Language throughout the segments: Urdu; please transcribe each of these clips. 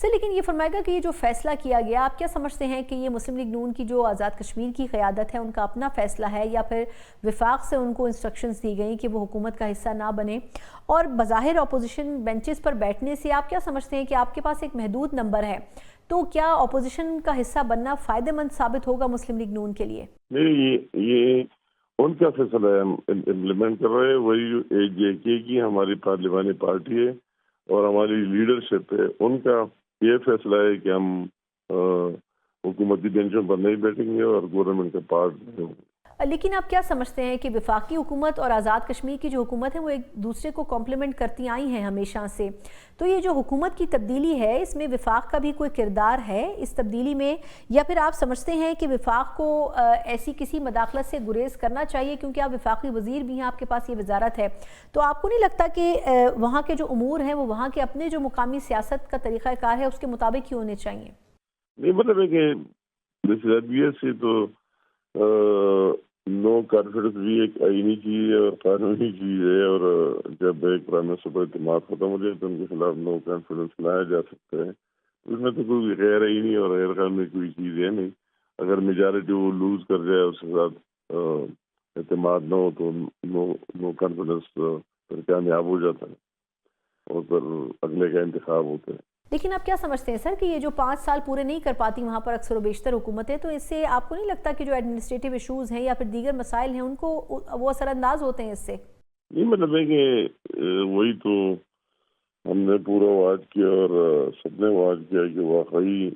سر لیکن یہ فرمائے گا کہ یہ جو فیصلہ کیا گیا، آپ کیا سمجھتے ہیں کہ یہ مسلم لیگ نون کی جو آزاد کشمیر کی قیادت ہے ان کا اپنا فیصلہ ہے، یا پھر وفاق سے ان کو انسٹرکشنز دی گئیں کہ وہ حکومت کا حصہ نہ بنے؟ اور بظاہر اپوزیشن بینچز پر بیٹھنے سے آپ کیا سمجھتے ہیں کہ آپ کے پاس ایک محدود نمبر ہے، تو کیا اپوزیشن کا حصہ بننا فائدہ مند ثابت ہوگا مسلم لیگ نون کے لیے؟ نہیں، یہ ان کا فیصلہ ہے، ہم امپلیمنٹ کر رہے ہیں وہی JK کی ہماری پارلیمانی پارٹی ہے اور ہماری لیڈرشپ ہے، ان کا یہ فیصلہ ہے کہ ہم حکومتی بینچوں پر نہیں بیٹھیں گے اور گورنمنٹ کا پارٹ نہیں ہوں گے۔ لیکن آپ کیا سمجھتے ہیں کہ وفاقی حکومت اور آزاد کشمیر کی جو حکومت ہے وہ ایک دوسرے کو کمپلیمنٹ کرتی آئی ہیں ہمیشہ سے، تو یہ جو حکومت کی تبدیلی ہے اس میں وفاق کا بھی کوئی کردار ہے اس تبدیلی میں، یا پھر آپ سمجھتے ہیں کہ وفاق کو ایسی کسی مداخلت سے گریز کرنا چاہیے کیونکہ آپ وفاقی وزیر بھی ہیں، آپ کے پاس یہ وزارت ہے، تو آپ کو نہیں لگتا کہ وہاں کے جو امور ہیں وہ وہاں کے اپنے جو مقامی سیاست کا طریقہ کار ہے اس کے مطابق ہی ہونے چاہیے؟ نہیں، مطلب ہے کہ سے تو نو کانفیڈنس بھی ایک آئینی چیز ہے اور قانونی چیز ہے، اور جب ایک پرائم منسٹر پر اعتماد ختم ہو جائے تو ان کے خلاف نو کانفیڈنس لایا جا سکتا ہے۔ اس میں تو کوئی غیر آئینی اور غیر قانونی کوئی چیز ہے نہیں۔ اگر میجارٹی وہ لوز کر جائے اس کے ساتھ اعتماد نہ ہو تو نو کانفیڈنس پھر کامیاب ہو جاتا ہے اور پھر اگلے کا انتخاب ہوتا ہے۔ لیکن آپ کیا سمجھتے ہیں سر کہ یہ جو 5 سال پورے نہیں کر پاتی وہاں پر اکثر و بیشتر حکومتیں، تو اس سے آپ کو نہیں لگتا کہ جو ایڈمنسٹریٹو ایشوز ہیں یا پھر دیگر مسائل ہیں ان کو وہ اثر انداز ہوتے ہیں اس سے؟ نہیں، مطلب ہے کہ وہی تو ہم نے پورا واچ کیا اور سب نے واچ کیا کہ واقعی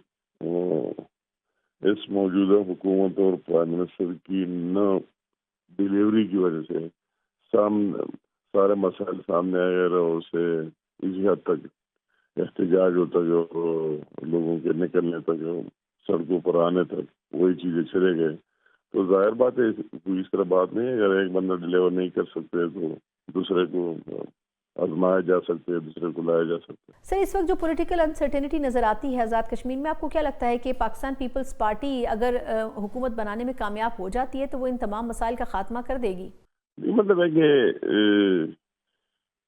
اس موجودہ حکومت اور پرائم منسٹر کی نہ ڈیلیوری کی وجہ سے سارے مسائل سامنے آئے اور اسے اسی حد تک احتجاج ہوتا جو لوگوں کے نکلنے تک، سڑکوں پر آنے تک وہی چیزیں چلے گئے، تو ظاہر بات ہے کوئی اس طرح بات نہیں ہے۔ اگر ایک بندہ ڈیلیور نہیں کر سکتے تو دوسرے کو آزمایا جا سکتے، دوسرے کو لایا جا سکتے۔ سر اس وقت جو پولیٹیکل انسرٹینٹی نظر آتی ہے آزاد کشمیر میں، آپ کو کیا لگتا ہے کہ پاکستان پیپلز پارٹی اگر حکومت بنانے میں کامیاب ہو جاتی ہے تو وہ ان تمام مسائل کا خاتمہ کر دے گی؟ نہیں، مطلب ہے کہ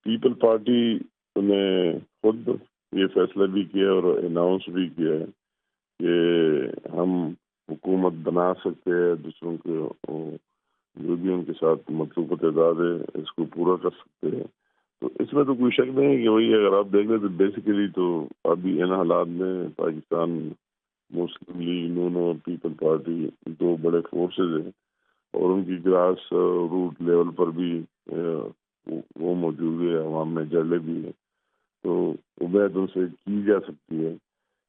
پیپل پارٹی نے خود یہ فیصلہ بھی کیا اور اناؤنس بھی کیا ہے کہ ہم حکومت بنا سکتے ہیں، دوسروں کے جو بھی ان کے ساتھ مطلوبہ تعداد ہے اس کو پورا کر سکتے ہیں، تو اس میں تو کوئی شک نہیں ہے کہ وہی اگر آپ دیکھ لیں تو بیسیکلی تو ابھی ان حالات میں پاکستان مسلم لیگ نون اور پیپل پارٹی دو بڑے فورسز ہیں اور ان کی گراس روٹ لیول پر بھی وہ موجود ہے، عوام میں جڑے بھی ہیں، تو امید ان سے کی جا سکتی ہے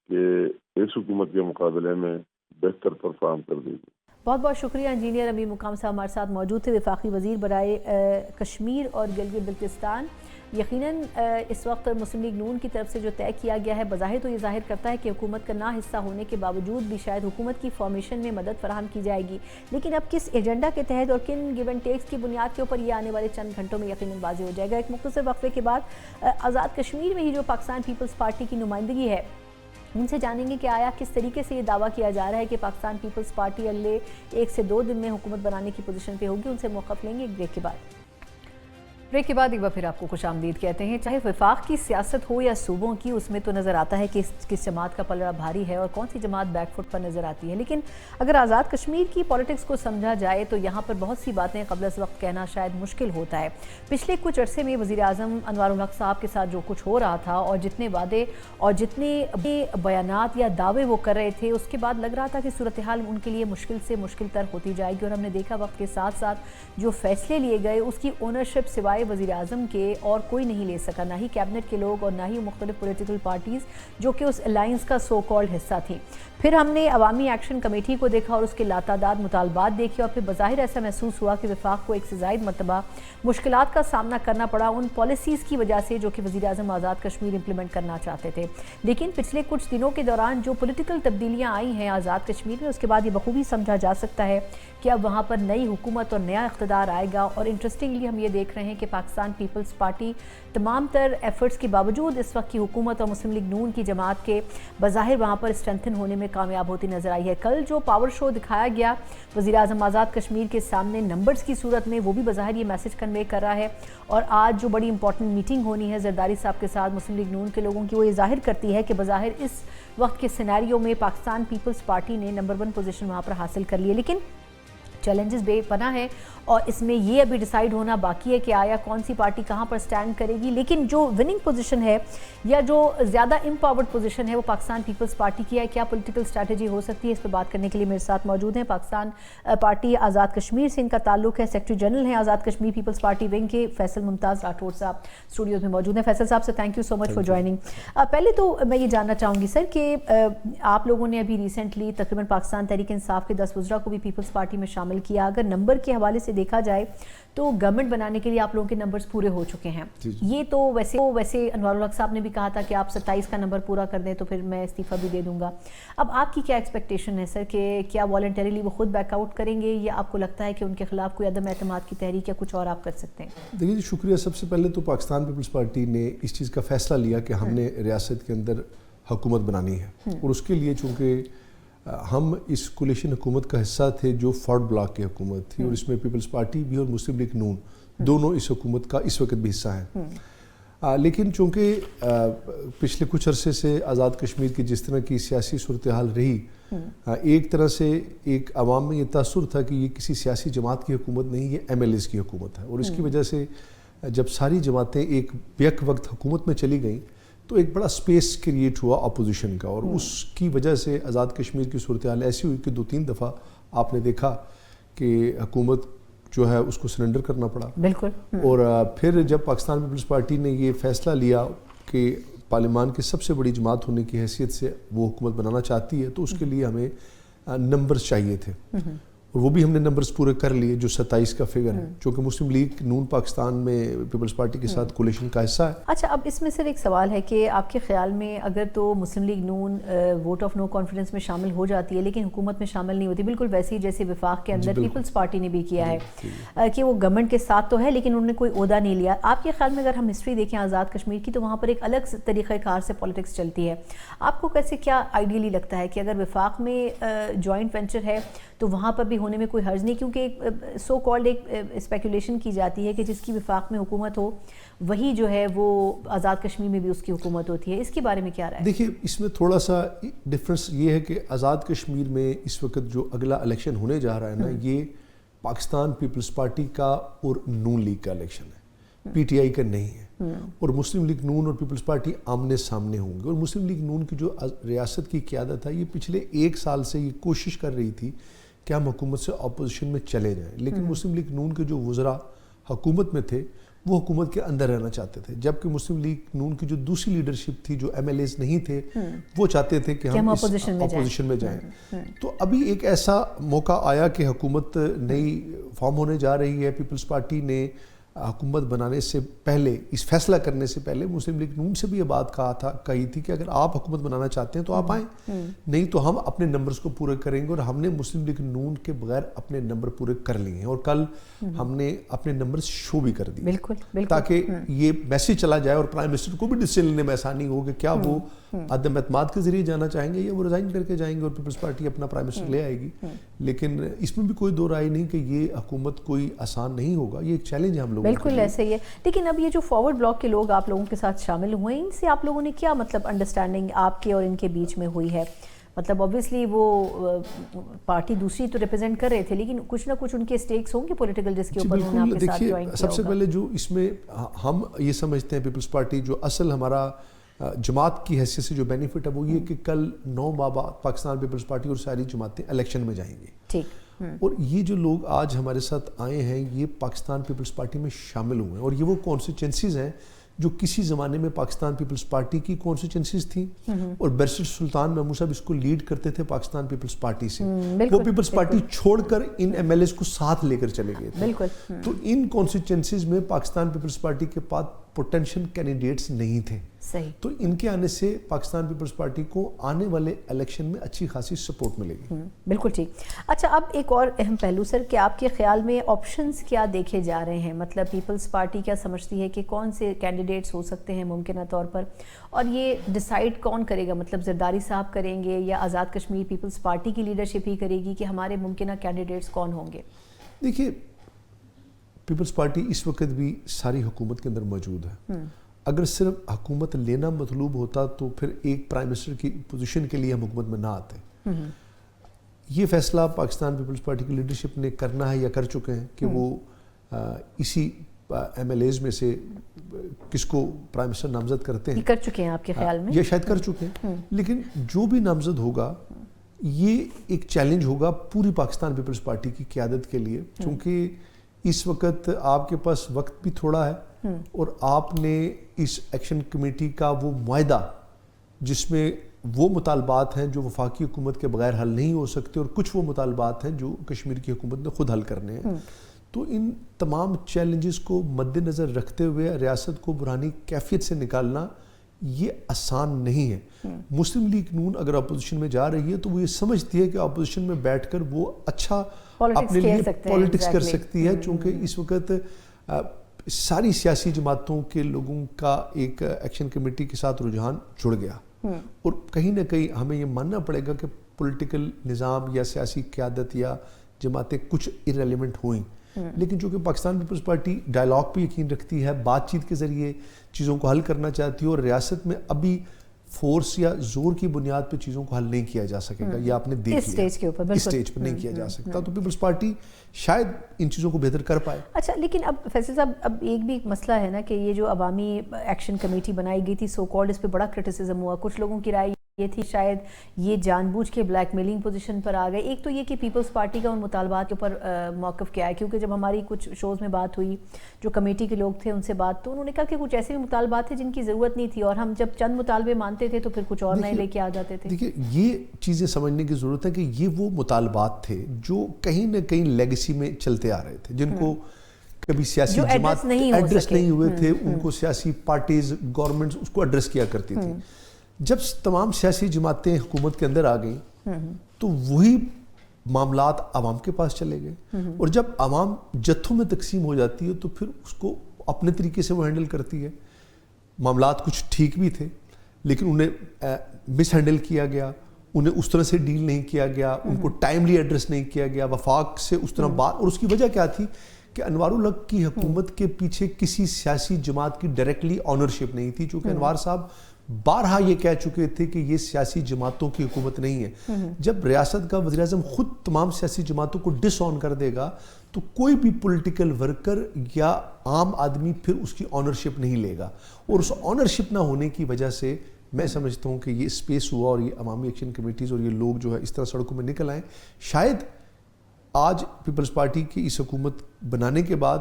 کہ اس حکومت کے مقابلے میں بہتر پرفارم کر دے گی۔ بہت بہت شکریہ انجینئر امین مقام صاحب ہمارے ساتھ موجود تھے، وفاقی وزیر برائے کشمیر اور گلگت بلتستان۔ یقیناً اس وقت مسلم لیگ نون کی طرف سے جو طے کیا گیا ہے بظاہر تو یہ ظاہر کرتا ہے کہ حکومت کا نہ حصہ ہونے کے باوجود بھی شاید حکومت کی فارمیشن میں مدد فراہم کی جائے گی، لیکن اب کس ایجنڈا کے تحت اور کن گیو اینڈ ٹیکس کی بنیاد کے اوپر یہ آنے والے چند گھنٹوں میں یقیناً واضح ہو جائے گا۔ ایک مختصر وقفے کے بعد آزاد کشمیر میں ہی جو پاکستان پیپلز پارٹی کی نمائندگی ہے ان سے جانیں گے کہ آیا کس طریقے سے یہ دعویٰ کیا جا رہا ہے کہ پاکستان پیپلز پارٹی اگلے 1 سے 2 دن میں حکومت بنانے کی پوزیشن پہ ہوگی۔ ان سے موقف لیں گے ایک بریک کے بعد۔ بریک کے بعد ایک بار پھر آپ کو خوش آمدید کہتے ہیں۔ چاہے وفاق کی سیاست ہو یا صوبوں کی، اس میں تو نظر آتا ہے کہ کس جماعت کا پلڑا بھاری ہے اور کون سی جماعت بیک فٹ پر نظر آتی ہے، لیکن اگر آزاد کشمیر کی پولیٹکس کو سمجھا جائے تو یہاں پر بہت سی باتیں قبل از وقت کہنا شاید مشکل ہوتا ہے۔ پچھلے کچھ عرصے میں وزیر اعظم انوار الحق صاحب کے ساتھ جو کچھ ہو رہا تھا اور جتنے وعدے اور جتنے بیانات یا دعوے وہ کر رہے تھے، اس کے بعد لگ رہا تھا کہ صورتحال ان کے لیے مشکل سے مشکل تر ہوتی جائے گی، اور ہم نے دیکھا وقت کے ساتھ ساتھ جو فیصلے لیے گئے اس کی اونرشپ سوائے وزیر اعظم کے اور کوئی نہیں لے سکا، نہ ہی کیبنٹ کے لوگ اور نہ ہی مختلف پولیٹیکل پارٹیز جو کہ اس الائنس کا سو کالڈ حصہ تھی۔ پھر ہم نے عوامی ایکشن کمیٹی کو دیکھا اور اس کے لاتعداد مطالبات دیکھے، اور پھر بظاہر ایسا محسوس ہوا کہ وفاق کو ایک سے زائد مرتبہ مشکلات کا سامنا کرنا پڑا ان پالیسیز کی وجہ سے جو کہ وزیر اعظم آزاد کشمیر امپلیمنٹ کرنا چاہتے تھے۔ لیکن پچھلے کچھ دنوں کے دوران جو پولیٹیکل تبدیلیاں آئی ہیں آزاد کشمیر میں، اس کے بعد یہ بخوبی سمجھا جا سکتا ہے کہ اب وہاں پر نئی حکومت اور نیا اقتدار آئے گا، اور انٹرسٹنگلی ہم یہ دیکھ رہے ہیں کہ کہ پاکستان پیپلز پارٹی تمام تر ایفرٹس کے باوجود اس وقت کی حکومت اور مسلم لیگ نون کی جماعت کے بظاہر وہاں پر اسٹرینتھن ہونے میں کامیاب ہوتی نظر آئی ہے. کل جو پاور شو دکھایا گیا وزیر اعظم آزاد کشمیر کے سامنے نمبرز کی صورت میں، وہ بھی بظاہر یہ میسج کنوے کر رہا ہے. اور آج جو بڑی امپورٹنٹ میٹنگ ہونی ہے زرداری صاحب کے ساتھ مسلم لیگ نون کے لوگوں کی، وہ یہ ظاہر کرتی ہے کہ بظاہر اس وقت کے سینیریو میں پاکستان پیپلز پارٹی نے نمبر 1 پوزیشن وہاں پر حاصل کر لی ہے. لیکن چیلنجز بے پناہ ہیں اور اس میں یہ ابھی ڈیسائیڈ ہونا باقی ہے کہ آیا کون سی پارٹی کہاں پر سٹینڈ کرے گی. لیکن جو وننگ پوزیشن ہے یا جو زیادہ امپاورڈ پوزیشن ہے وہ پاکستان پیپلز پارٹی کی ہے. کیا پولیٹیکل اسٹریٹجی ہو سکتی ہے، اس پہ بات کرنے کے لیے میرے ساتھ موجود ہیں پاکستان پارٹی آزاد کشمیر سے ان کا تعلق ہے، سیکرٹری جنرل ہیں Azad Kashmir Peoples party wing کے فیصل ممتاز راٹھور صاحب اسٹوڈیوز میں موجود ہیں. فیصل صاحب سے thank you so much for joining. پہلے تو میں یہ جاننا چاہوں گی سر کہ آپ لوگوں نے ابھی ریسنٹلی تقریباً پاکستان تحریک انصاف کے 10 وزراء کو بھی پیپلز پارٹی میں شامل کیا. اگر نمبر کے حوالے سے دیکھا جائے تو گورنمنٹ بنانے کے لیے آپ لوگوں کے نمبرز پورے ہو چکے ہیں. یہ تو ویسے انوار الحق صاحب نے بھی کہا تھا کہ آپ 27 کا نمبر پورا کر دیں تو پھر میں استعفیٰ بھی دے دوں گا. اب آپ کی کیا ایکسپیکٹیشن ہے سر کہ کیا والنٹریلی وہ خود بیک آؤٹ کریں گے یا آپ کو لگتا ہے کہ ان کے خلاف کوئی عدم اعتماد کی تحریک یا کچھ اور آپ کر سکتے ہیں؟ دیکھیے شکریہ. سب سے پہلے تو پاکستان پیپلز پارٹی نے اس چیز کا فیصلہ لیا کہ ہم نے ریاست کے اندر حکومت بنانی ہے اور اس کے لیے چونکہ ہم اس کولیشن حکومت کا حصہ تھے جو فورڈ بلاک کی حکومت تھی اور اس میں پیپلز پارٹی بھی اور مسلم لیگ نون دونوں اس حکومت کا اس وقت بھی حصہ ہیں. لیکن چونکہ پچھلے کچھ عرصے سے آزاد کشمیر کی جس طرح کی سیاسی صورتحال رہی، ایک طرح سے ایک عوام میں یہ تاثر تھا کہ یہ کسی سیاسی جماعت کی حکومت نہیں، یہ ایم ایل ایز کی حکومت ہے. اور اس کی وجہ سے جب ساری جماعتیں ایک بیک وقت حکومت میں چلی گئیں تو ایک بڑا سپیس کریٹ ہوا اپوزیشن کا، اور اس کی وجہ سے آزاد کشمیر کی صورتحال ایسی ہوئی کہ 2-3 دفعہ آپ نے دیکھا کہ حکومت جو ہے اس کو سرنڈر کرنا پڑا. بالکل. اور پھر جب پاکستان پیپلز پارٹی نے یہ فیصلہ لیا کہ پارلیمان کی سب سے بڑی جماعت ہونے کی حیثیت سے وہ حکومت بنانا چاہتی ہے تو اس کے لیے ہمیں نمبرز چاہیے تھے اور وہ بھی ہم نے نمبرز پورے کر لیے جو 27 کا فگر ہے، چونکہ مسلم لیگ نون پاکستان میں پیپلز پارٹی کے ساتھ کولیشن کا حصہ ہے. اچھا، اب اس میں صرف ایک سوال ہے کہ آپ کے خیال میں اگر تو مسلم لیگ نون ووٹ آف نو کانفیڈنس میں شامل ہو جاتی ہے لیکن حکومت میں شامل نہیں ہوتی، بالکل ویسے ہی جیسے وفاق کے اندر پیپلز پارٹی نے بھی کیا ہے کہ وہ گورنمنٹ کے ساتھ تو ہے لیکن انہوں نے کوئی عہدہ نہیں لیا. آپ کے خیال میں اگر ہم ہسٹری دیکھیں آزاد کشمیر کی تو وہاں پر ایک الگ طریقہ کار سے پالیٹکس چلتی ہے. آپ کو کیسے کیا آئیڈیلی لگتا ہے کہ اگر وفاق میں جوائنٹ وینچر ہے تو وہاں پر بھی ہونے میں کوئی حرج نہیں، کیونکہ سو کالڈ ایک اسپیکولیشن کی جاتی ہے کہ جس کی وفاق میں حکومت ہو وہی جو ہے وہ آزاد کشمیر میں بھی اس کی حکومت ہوتی ہے. اس کے بارے میں کیا رائے؟ دیکھیے اس میں تھوڑا سا ڈفرنس یہ ہے کہ آزاد کشمیر میں اس وقت جو اگلا الیکشن ہونے جا رہا ہے نا، یہ پاکستان پیپلز پارٹی کا اور نون لیگ کا الیکشن ہے، پی ٹی آئی کا نہیں ہے. اور مسلم لیگ نون اور پیپلز پارٹی آمنے سامنے ہوں گے. اور مسلم لیگ نون کی جو ریاست کی قیادت ہے یہ پچھلے 1 سال سے یہ کوشش کر رہی تھی کہ ہم حکومت سے اپوزیشن میں چلے جائیں، لیکن مسلم لیگ نون کے جو وزراء حکومت میں تھے وہ حکومت کے اندر رہنا چاہتے تھے، جبکہ مسلم لیگ نون کی جو دوسری لیڈرشپ تھی جو ایم ایل ایز نہیں تھے وہ چاہتے تھے کہ ہم اپوزیشن میں جائیں. تو ابھی ایک ایسا موقع آیا کہ حکومت نئی فارم ہونے جا رہی ہے. پیپلز پارٹی نے حکومت بنانے سے پہلے، اس فیصلہ کرنے سے پہلے مسلم لیگ نون سے بھی یہ بات کہی تھی کہ اگر آپ حکومت بنانا چاہتے ہیں تو آپ آئیں، نہیں تو ہم اپنے نمبرز کو پورے کریں گے. اور ہم نے مسلم لیگ نون کے بغیر اپنے نمبر پورے کر لیے ہیں اور کل ہم نے اپنے نمبرز شو بھی کر دیے تاکہ یہ میسیج چلا جائے اور پرائم منسٹر کو بھی ڈیسیژن لینے میں آسانی ہو کہ کیا وہ عدم اعتماد کے ذریعے جانا چاہیں گے یا وہ ریزائن کر کے جائیں گے اور پیپلز پارٹی اپنا پرائم منسٹر لے آئے گی. لیکن اس میں بھی کوئی دو رائے نہیں کہ یہ حکومت کوئی آسان نہیں ہوگا، یہ ایک چیلنج ہے ہم لوگوں. بالکل ایسے ہی ہے. لیکن اب یہ جو فارورڈ بلاک کے لوگ آپ لوگوں کے ساتھ شامل ہوئے ہیں، ان سے آپ لوگوں نے کیا مطلب انڈرسٹینڈنگ آپ کے اور ان کے بیچ میں ہوئی ہے؟ مطلب اوبویسلی وہ پارٹی دوسری تو ریپرزینٹ کر رہے تھے لیکن کچھ نہ کچھ ان کے سٹیکس ہوں گے پولیٹیکل جس کے اوپر انہوں نے آپ کے ساتھ جوائن کیا. سب سے پہلے جو اس میں ہم یہ سمجھتے ہیں پیپلز پارٹی جو اصل ہمارا جماعت کی حیثیت سے جو بینیفٹ ہے وہ یہ کہ کل 9 ماہ بعد پاکستان پیپلز پارٹی اور ساری جماعتیں الیکشن میں جائیں گی. ٹھیک. اور یہ جو لوگ آج ہمارے ساتھ آئے ہیں یہ پاکستان پیپلز پارٹی میں شامل ہوئے ہیں اور یہ وہ کانسٹیچوئنسیز ہیں جو کسی زمانے میں پاکستان پیپلز پارٹی کی کانسٹیچوئنسیز تھیں اور بیرسٹر سلطان محمود صاحب اس کو لیڈ کرتے تھے پاکستان پیپلز پارٹی سے. وہ پیپلز پارٹی چھوڑ کر ان ایم ایل ایز کو ساتھ لے کر چلے گئے تھے. تو ان کانسٹیچوئنسیز میں پاکستان پیپلز پارٹی کے پاس پوٹینشیل کینڈیڈیٹس نہیں تھے. صحیح. تو ان کے آنے سے پاکستان پیپلز پارٹی کو آنے والے الیکشن میں اچھی خاصی سپورٹ ملے گی. بالکل ٹھیک. اچھا اب ایک اور اہم پہلو سر کہ آپ کے خیال میں آپشنز کیا دیکھے جا رہے ہیں؟ مطلب پیپلز پارٹی کیا سمجھتی ہے کہ کون سے کینڈیڈیٹس ہو سکتے ہیں ممکنہ طور پر، اور یہ ڈیسائیڈ کون کرے گا؟ مطلب زرداری صاحب کریں گے یا آزاد کشمیر پیپلز پارٹی کی لیڈرشپ ہی کرے گی کہ ہمارے ممکنہ کینڈیڈیٹس کون ہوں گے؟ دیکھیے پیپلز پارٹی اس وقت بھی ساری حکومت کے اندر موجود ہے. اگر صرف حکومت لینا مطلوب ہوتا تو پھر ایک پرائم منسٹر کی پوزیشن کے لیے ہم حکومت میں نہ آتے. یہ فیصلہ پاکستان پیپلز پارٹی کی لیڈرشپ نے کرنا ہے یا کر چکے ہیں کہ وہ اسی ایم ایل ایز میں سے کس کو پرائم منسٹر نامزد کرتے ہیں. کر چکے ہیں آپ کے خیال میں؟ یہ شاید کر چکے ہیں، لیکن جو بھی نامزد ہوگا یہ ایک چیلنج ہوگا پوری پاکستان پیپلز پارٹی کی قیادت کے لیے، چونکہ اس وقت آپ کے پاس وقت بھی تھوڑا ہے اور آپ نے اس ایکشن کمیٹی کا وہ معاہدہ جس میں وہ مطالبات ہیں جو وفاقی حکومت کے بغیر حل نہیں ہو سکتے اور کچھ وہ مطالبات ہیں جو کشمیر کی حکومت نے خود حل کرنے ہیں، تو ان تمام چیلنجز کو مد نظر رکھتے ہوئے ریاست کو برہانی کیفیت سے نکالنا یہ آسان نہیں ہے. مسلم لیگ نون اگر اپوزیشن میں جا رہی ہے تو وہ یہ سمجھتی ہے کہ اپوزیشن میں بیٹھ کر وہ اچھا اپنے لیے پولیٹکس کر سکتی ہے، چونکہ اس وقت ساری سیاسی جماعتوں کے لوگوں کا ایک ایکشن کمیٹی کے ساتھ رجحان جڑ گیا، اور کہیں نہ کہیں ہمیں یہ ماننا پڑے گا کہ پولیٹیکل نظام یا سیاسی قیادت یا جماعتیں کچھ ارریلیونٹ ہوئیں، لیکن چونکہ پاکستان پیپلز پارٹی ڈائلاگ پہ یقین رکھتی ہے، بات چیت کے ذریعے چیزوں کو حل کرنا چاہتی ہے، اور ریاست میں ابھی فورس یا زور کی بنیاد پہ چیزوں کو حل نہیں کیا جا سکے گا، یہ آپ نے دیکھ لیا اس سٹیج پر نہیں کیا جا سکتا. تو پیپلز پارٹی شاید ان چیزوں کو بہتر کر پائے. اچھا لیکن اب فیصل صاحب اب ایک بھی مسئلہ ہے نا کہ یہ جو عوامی ایکشن کمیٹی بنائی گئی تھی سو کالڈ، اس پہ بڑا کرٹیسزم ہوا. کچھ لوگوں کی رائے یہ تھی شاید یہ جان بوجھ کے بلیک میلنگ پوزیشن پر آ گئے. ایک تو یہ کہ پیپلز پارٹی کا ان مطالبات کے اوپر موقف کیا ہے، کیونکہ جب ہماری کچھ شوز میں بات ہوئی جو کمیٹی کے لوگ تھے ان سے بات، تو انہوں نے کہا کہ کچھ ایسے بھی مطالبات تھے جن کی ضرورت نہیں تھی، اور ہم جب چند مطالبے مانتے تھے تو پھر کچھ اور نئے لے کے آ جاتے تھے. دیکھیے یہ چیزیں سمجھنے کی ضرورت ہے کہ یہ وہ مطالبات تھے جو کہیں نہ کہیں لیگیسی میں چلتے آ رہے تھے، جن کو کبھی سیاسی جماعت ایڈریس نہیں ہوئے تھے، ان کو سیاسی پارٹیز گورنمنٹس اس کو ایڈریس کیا کرتی تھی. جب تمام سیاسی جماعتیں حکومت کے اندر آ گئیں تو وہی معاملات عوام کے پاس چلے گئے، اور جب عوام جتھوں میں تقسیم ہو جاتی ہے تو پھر اس کو اپنے طریقے سے وہ ہینڈل کرتی ہے. معاملات کچھ ٹھیک بھی تھے لیکن انہیں مس ہینڈل کیا گیا، انہیں اس طرح سے ڈیل نہیں کیا گیا، ان کو ٹائملی ایڈریس نہیں کیا گیا، وفاق سے اس طرح بات. اور اس کی وجہ کیا تھی کہ انوار الحق کی حکومت کے پیچھے کسی سیاسی جماعت کی ڈائریکٹلی آنرشپ نہیں تھی، چونکہ انوار صاحب بارہا یہ کہہ چکے تھے کہ یہ سیاسی جماعتوں کی حکومت نہیں ہے. جب ریاست کا وزیر اعظم خود تمام سیاسی جماعتوں کو ڈس آن کر دے گا تو کوئی بھی پولیٹیکل ورکر یا عام آدمی پھر اس کی آنرشپ نہیں لے گا، اور اس آنرشپ نہ ہونے کی وجہ سے میں سمجھتا ہوں کہ یہ اسپیس ہوا اور یہ عوامی ایکشن کمیٹیز اور یہ لوگ جو ہے اس طرح سڑکوں میں نکل آئیں. شاید آج پیپلز پارٹی کی اس حکومت بنانے کے بعد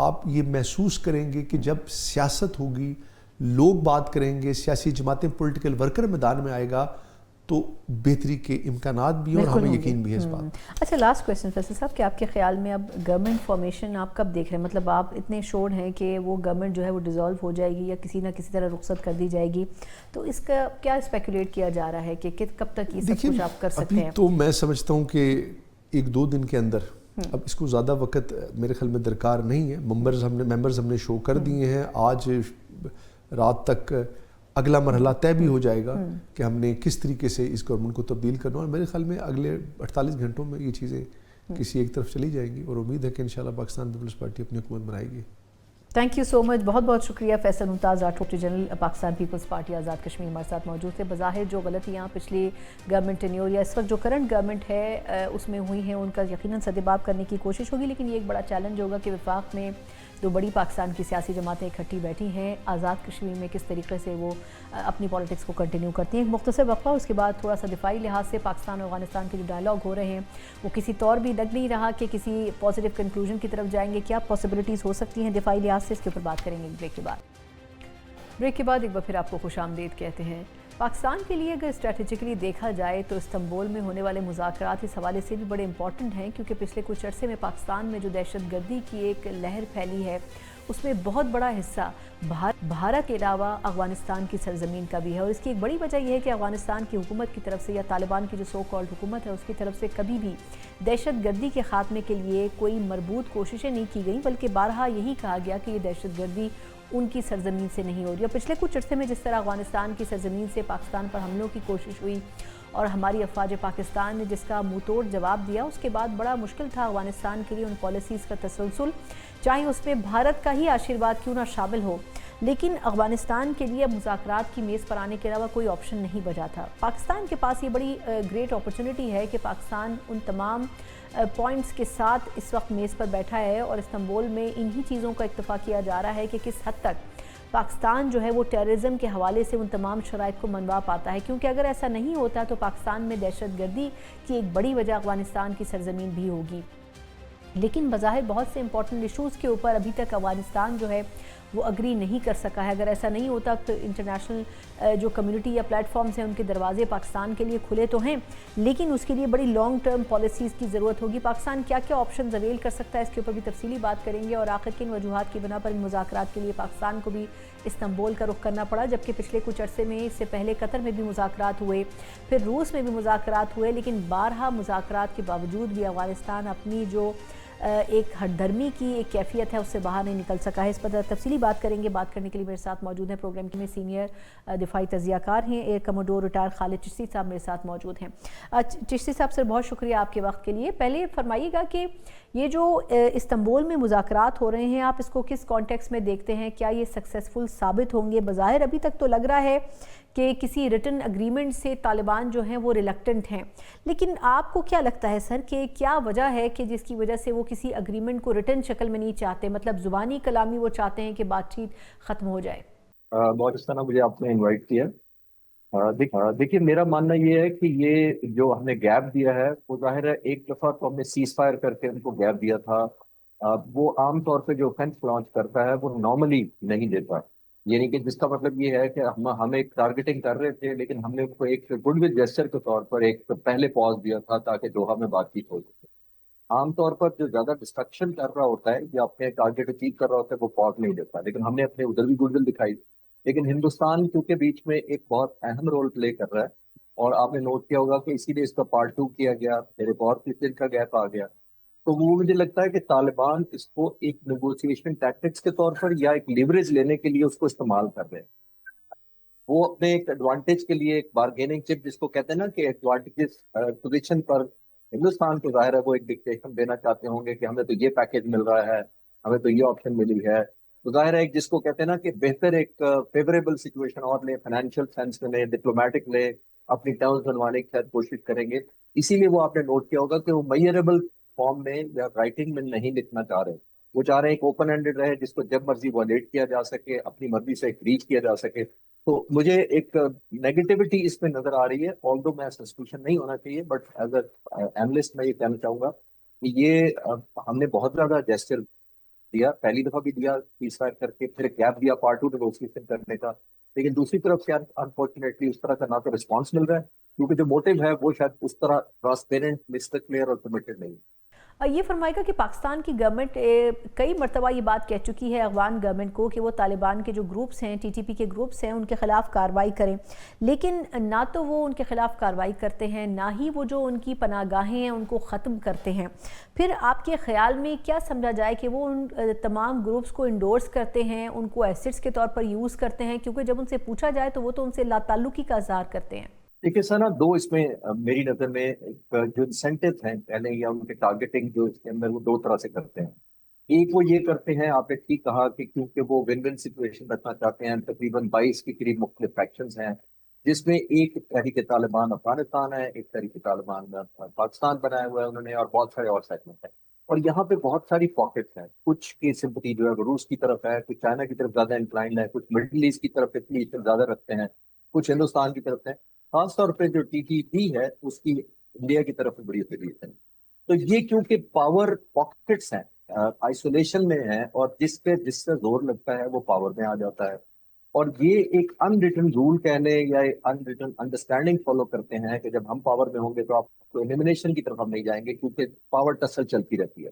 آپ یہ محسوس کریں گے کہ جب سیاست ہوگی، لوگ بات کریں گے، سیاسی جماعتیں، پولیٹیکل ورکر میدان میں آئے گا تو بہتری کے امکانات بھی ہیں اور ہمیں یقین بھی ہے اس بات. اچھا لاسٹ کویسچن فیصل صاحب کہ آپ کے خیال میں اب گورنمنٹ فارمیشن آپ کب دیکھ رہے ہیں؟ مطلب آپ اتنے شور ہیں کہ وہ گورنمنٹ جو ہے وہ ڈیزالو ہو جائے گی یا کسی نہ کسی طرح رخصت کر دی جائے گی، تو اس کا کیا اسپیکولیٹ کیا جا رہا ہے کہ کب تک یہ سب کچھ آپ کر سکتے ہیں؟ تو میں سمجھتا ہوں کہ ایک دو دن کے اندر، اب اس کو زیادہ وقت میرے خیال میں درکار نہیں ہے. ممبرز ہم نے شو کر دیے ہیں، آج رات تک اگلا مرحلہ طے بھی ہو جائے گا کہ ہم نے کس طریقے سے اس گورنمنٹ کو تبدیل کرنا، اور میرے خیال میں اگلے 48 گھنٹوں میں یہ چیزیں کسی ایک طرف چلی جائیں گی، اور امید ہے کہ انشاءاللہ پاکستان پیپلز پارٹی اپنی حکومت بنائے گی. تھینک یو سو مچ، بہت بہت شکریہ Faisal Mumtaz director general Pakistan Peoples Party Azad Kashmir ہمارے ساتھ موجود تھے. بظاہر جو غلطیاں پچھلی گورنمنٹ ٹینیور یا اس وقت جو کرنٹ گورنمنٹ ہے اس میں ہوئی ہیں ان کا یقیناً سدباب کرنے کی کوشش ہوگی، لیکن یہ ایک بڑا چیلنج ہوگا کہ وفاق میں دو بڑی پاکستان کی سیاسی جماعتیں اکٹھی بیٹھی ہیں، آزاد کشمیر میں کس طریقے سے وہ اپنی پالیٹکس کو کنٹینیو کرتی ہیں. ایک مختصر وقفہ، اس کے بعد تھوڑا سا دفاعی لحاظ سے پاکستان اور افغانستان کے جو ڈائلاگ ہو رہے ہیں وہ کسی طور بھی لگ نہیں رہا کہ کسی پازیٹیو کنکلوژن کی طرف جائیں گے. کیا پاسبلٹیز ہو سکتی ہیں دفاعی لحاظ سے، اس کے اوپر بات کریں گے بریک کے بعد. ایک بار پھر آپ کو خوش آمدید کہتے ہیں. پاکستان کے لیے اگر اسٹریٹجکلی دیکھا جائے تو استنبول میں ہونے والے مذاکرات اس حوالے سے بھی بڑے امپورٹنٹ ہیں، کیونکہ پچھلے کچھ عرصے میں پاکستان میں جو دہشت گردی کی ایک لہر پھیلی ہے اس میں بہت بڑا حصہ بھارت کے علاوہ افغانستان کی سرزمین کا بھی ہے، اور اس کی ایک بڑی وجہ یہ ہے کہ افغانستان کی حکومت کی طرف سے یا طالبان کی جو سو کالڈ حکومت ہے اس کی طرف سے کبھی بھی دہشت گردی کے خاتمے کے لیے کوئی مربوط کوششیں نہیں کی گئیں، بلکہ بارہا یہی کہا گیا کہ یہ دہشت گردی ان کی سرزمین سے نہیں ہو رہی۔ اور پچھلے کچھ عرصے میں جس طرح افغانستان کی سرزمین سے پاکستان پر حملوں کی کوشش ہوئی اور ہماری افواج پاکستان نے جس کا منہ توڑ جواب دیا، اس کے بعد بڑا مشکل تھا افغانستان کے لیے ان پالیسیز کا تسلسل، چاہے اس میں بھارت کا ہی آشیرواد کیوں نہ شامل ہو، لیکن افغانستان کے لیے اب مذاکرات کی میز پر آنے کے علاوہ کوئی آپشن نہیں بچا تھا۔ پاکستان کے پاس یہ بڑی گریٹ اپرچونٹی ہے کہ پاکستان ان تمام پوائنٹس کے ساتھ اس وقت میز پر بیٹھا ہے، اور استنبول میں انہی چیزوں کا اتفاق کیا جا رہا ہے کہ کس حد تک پاکستان جو ہے وہ ٹیررزم کے حوالے سے ان تمام شرائط کو منوا پاتا ہے، کیونکہ اگر ایسا نہیں ہوتا تو پاکستان میں دہشت گردی کی ایک بڑی وجہ افغانستان کی سرزمین بھی ہوگی۔ لیکن بظاہر بہت سے امپورٹنٹ ایشوز کے اوپر ابھی تک افغانستان جو ہے وہ اگری نہیں کر سکا ہے۔ اگر ایسا نہیں ہوتا تو انٹرنیشنل جو کمیونٹی یا پلیٹ فارمز ہیں ان کے دروازے پاکستان کے لیے کھلے تو ہیں، لیکن اس کے لیے بڑی لانگ ٹرم پالیسیز کی ضرورت ہوگی۔ پاکستان کیا کیا آپشنز اویل کر سکتا ہے، اس کے اوپر بھی تفصیلی بات کریں گے، اور آخر کن وجوہات کی بنا پر ان مذاکرات کے لیے پاکستان کو بھی استنبول کا رخ کرنا پڑا، جبکہ پچھلے کچھ عرصے میں اس سے پہلے قطر میں بھی مذاکرات ہوئے، پھر روس میں بھی مذاکرات ہوئے، لیکن بارہا مذاکرات کے باوجود بھی افغانستان اپنی جو ایک ہٹ درمی کی ایک کیفیت ہے اس سے باہر نہیں نکل سکا ہے۔ اس پر تفصیلی بات کریں گے۔ بات کرنے کے لیے میرے ساتھ موجود ہیں پروگرام میں سینئر دفاعی تجزیہ کار ہیں ایئر کموڈور ریٹائر خالد چشتی صاحب میرے ساتھ موجود ہیں۔ چشتی صاحب سر بہت شکریہ آپ کے وقت کے لیے۔ پہلے فرمائیے گا کہ یہ جو استنبول میں مذاکرات ہو رہے ہیں آپ اس کو کس کانٹیکس میں دیکھتے ہیں، کیا یہ سکسیسفل ثابت ہوں گے؟ بظاہر ابھی تک تو لگ رہا ہے کہ کسی ریٹن اگریمنٹ سے طالبان جو ہیں وہ ریلکٹنٹ ہیں، لیکن آپ کو کیا لگتا ہے سر کہ کیا وجہ ہے کہ جس کی وجہ سے وہ کسی اگریمنٹ کو ریٹن شکل میں نہیں چاہتے، مطلب زبانی کلامی وہ چاہتے ہیں کہ بات چیت ختم ہو جائے؟ بہت اس طرح مجھے آپ نے انوائٹ کیا۔ دیکھیے میرا ماننا یہ ہے کہ یہ جو ہم نے گیپ دیا ہے وہ ظاہر ہے ایک دفعہ تو ہم نے سیز فائر کر کے ان کو گیپ دیا تھا، وہ عام طور پہ جو offense لانچ کرتا ہے وہ نارملی نہیں دیتا، یعنی کہ جس کا مطلب یہ ہے کہ ہم ایک ٹارگیٹنگ کر رہے تھے لیکن ہم نے ان کو ایک گڈ ول جیسچر کے طور پر ایک پہلے پاز دیا تھا تاکہ دوحہ میں بات چیت ہو سکے۔ عام طور پر جو زیادہ ڈسٹرکشن کر رہا ہوتا ہے یا اپنے ٹارگیٹ اچیو کر رہا ہوتا ہے وہ پاز نہیں دیتا، لیکن ہم نے اپنے ادھر بھی گڈ ول دکھائی۔ لیکن ہندوستان کیونکہ بیچ میں ایک بہت اہم رول پلے کر رہا ہے، اور آپ نے نوٹ کیا ہوگا کہ اسی لیے اس کا پارٹ 2 کیا گیا، پھر ایک اور 3 دن کا گیپ آ گیا، تو وہ مجھے لگتا ہے کہ طالبان اس کو ایک نیگوسیشن ٹیکٹکس کے طور پر یا ایک لیوریج لینے کے لیے اس کو استعمال کر رہے ہیں۔ وہ اپنے ایک ایڈوانٹیج کے لیے ایک بارگیننگ چپ جس کو کہتے ہیں نا کہ ایڈوانٹیجز پوزیشن پر ہندوستان کو ظاہر ہے وہ ایک ڈکٹیشن دینا چاہتے ہوں گے کہ ہمیں تو یہ پیکیج مل رہا ہے، ہمیں تو یہ آپشن ملی ہے، تو ظاہر ہے ایک جس کو کہتے ہیں نا کہ بہتر ایک فیوریبل سچویشن اور لیں، فائنینشیل سینس میں لیں، ڈپلومیٹک لیں، اپنی ٹرمز بنوانے کی شاید کوشش کریں گے۔ اسی لیے وہ آپ نے نوٹ کیا ہوگا کہ وہ میئریبل فارم میں یا رائٹنگ میں نہیں لکھنا چاہ رہے، وہ چاہ رہے ہیں ایک اوپن ہینڈڈ رہے جس کو جب مرضی وائلیٹ کیا جا سکے، اپنی مرضی سے ریچ کیا جا سکے۔ تو مجھے ایک نیگیٹیوٹی اس میں نظر آ رہی ہے، آلدو میں سسپیشن نہیں ہونا چاہیے، بٹ ایز اے اینالسٹ میں یہ کہنا چاہوں گا کہ یہ ہم نے بہت زیادہ جیسچر دیا، پہلی دفعہ بھی دیا سیز فائر کر کے، پھر گیپ دیا پارٹ 2 نیگوسیشن کرنے کا، لیکن دوسری طرف سے انفارچونیٹلی اس طرح کا نہ تو رسپانس مل رہا ہے کیونکہ جو موٹیو ہے وہ شاید اس طرح ٹرانسپیرنٹ، مسٹر کلیئر اور کمیٹڈ نہیں۔ یہ فرمائے گا کہ پاکستان کی گورنمنٹ کئی مرتبہ یہ بات کہہ چکی ہے افغان گورنمنٹ کو کہ وہ طالبان کے جو گروپس ہیں، ٹی ٹی پی کے گروپس ہیں، ان کے خلاف کارروائی کریں، لیکن نہ تو وہ ان کے خلاف کارروائی کرتے ہیں، نہ ہی وہ جو ان کی پناہ گاہیں ہیں ان کو ختم کرتے ہیں۔ پھر آپ کے خیال میں کیا سمجھا جائے کہ وہ ان تمام گروپس کو انڈورس کرتے ہیں، ان کو ایسٹس کے طور پر یوز کرتے ہیں، کیونکہ جب ان سے پوچھا جائے تو وہ تو ان سے لا تعلقی کا اظہار کرتے ہیں؟ دیکھیے سر نا، دو اس میں میری نظر میں جو انسینٹیو ہیں پہلے یا ان کے ٹارگیٹنگ جو اس کے اندر وہ دو طرح سے کرتے ہیں۔ ایک وہ یہ کرتے ہیں، آپ نے ٹھیک کہا کہ کیونکہ وہ ون ون سچویشن رکھنا چاہتے ہیں، تقریباً 22 کے قریب مختلف فیکشنز ہیں جس میں ایک تحریک طالبان افغانستان ہے، ایک تحریک طالبان پاکستان بنایا ہوا ہے انہوں نے، اور بہت سارے اور سیگمنٹ ہیں، اور یہاں پہ بہت ساری پاکٹس ہیں، کچھ کی سمپتی جو ہے وہ روس کی طرف ہے، کچھ چائنا کی طرف زیادہ انکلائنڈ ہے، کچھ مڈل ایسٹ کی طرف افیلیشن زیادہ رکھتے ہیں، کچھ ہندوستان کی طرف ہیں، خاص طور پہ جو ٹی ٹی پی ہے اس کی انڈیا کی طرف بڑی افیلیشن ہے۔ تو یہ کیونکہ پاور پاکٹس ہیں، آئسولیشن میں ہیں، اور جس سے زور لگتا ہے وہ پاور میں آ جاتا ہے، اور یہ ایک ان ریٹن رول کہنے یا ان ریٹن انڈرسٹینڈنگ فالو کرتے ہیں کہ جب ہم پاور میں ہوں گے تو آپ کو ایلیمنیشن کی طرف ہم نہیں جائیں گے، کیونکہ پاور ٹسل چلتی رہتی ہے،